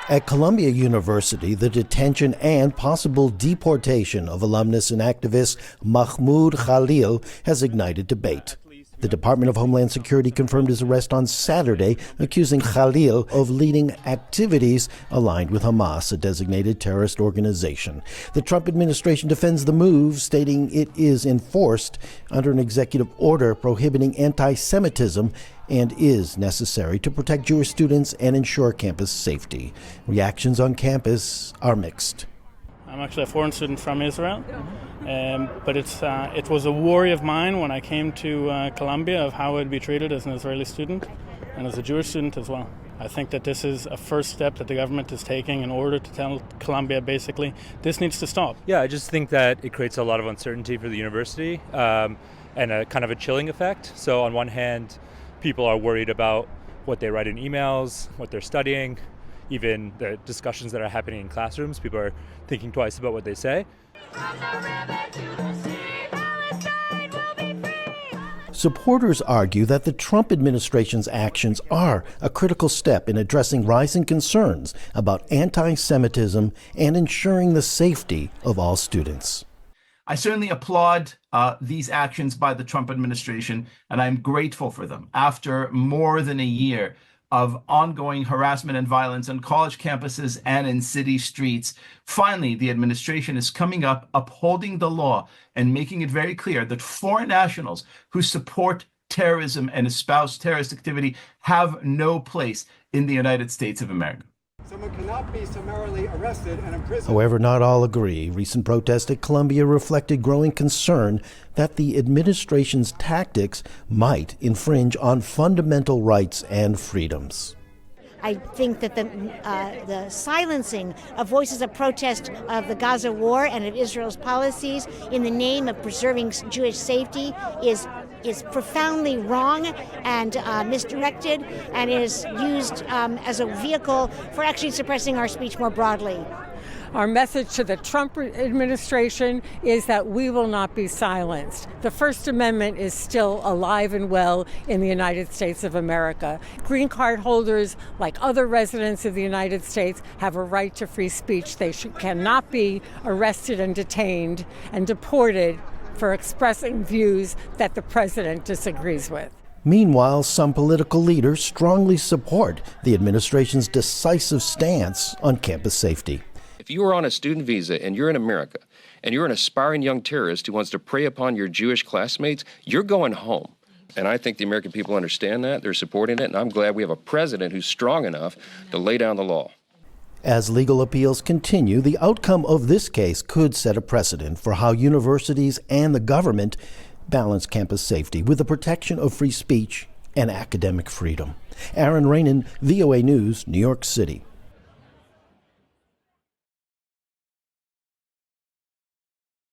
At Columbia University, the detention and possible deportation of alumnus and activist Mahmoud Khalil has ignited debate. The Department of Homeland Security confirmed his arrest on Saturday, accusing Khalil of leading activities aligned with Hamas, a designated terrorist organization. The Trump administration defends the move, stating it is enforced under an executive order prohibiting anti-Semitism and is necessary to protect Jewish students and ensure campus safety. Reactions on campus are mixed. I'm actually a foreign student from Israel, but it was a worry of mine when I came to Columbia of how I'd be treated as an Israeli student and as a Jewish student as well. I think that this is a first step that the government is taking in order to tell Columbia basically this needs to stop. Yeah, I just think that it creates a lot of uncertainty for the university and a kind of a chilling effect. So on one hand, people are worried about what they write in emails, what they're studying, even the discussions that are happening in classrooms. People are thinking twice about what they say. Supporters argue that the Trump administration's actions are a critical step in addressing rising concerns about anti-Semitism and ensuring the safety of all students. I certainly applaud these actions by the Trump administration, and I'm grateful for them. After more than a year of ongoing harassment and violence on college campuses and in city streets, finally, the administration is coming up, upholding the law, and making it very clear that foreign nationals who support terrorism and espouse terrorist activity have no place in the United States of America. Someone cannot be summarily arrested and imprisoned. However, not all agree. Recent protests at Columbia reflected growing concern that the administration's tactics might infringe on fundamental rights and freedoms. I think that the silencing of voices of protest of the Gaza war and of Israel's policies in the name of preserving Jewish safety is profoundly wrong and misdirected, and is used as a vehicle for actually suppressing our speech more broadly. Our message to the Trump administration is that we will not be silenced. The First Amendment is still alive and well in the United States of America. Green card holders, like other residents of the United States, have a right to free speech. They cannot be arrested and detained and deported for expressing views that the president disagrees with. Meanwhile, some political leaders strongly support the administration's decisive stance on campus safety. If you are on a student visa and you're in America and you're an aspiring young terrorist who wants to prey upon your Jewish classmates, you're going home. And I think the American people understand that. They're supporting it. And I'm glad we have a president who's strong enough to lay down the law. As legal appeals continue, the outcome of this case could set a precedent for how universities and the government balance campus safety with the protection of free speech and academic freedom. Aron, Ranen, VOA News, New York City.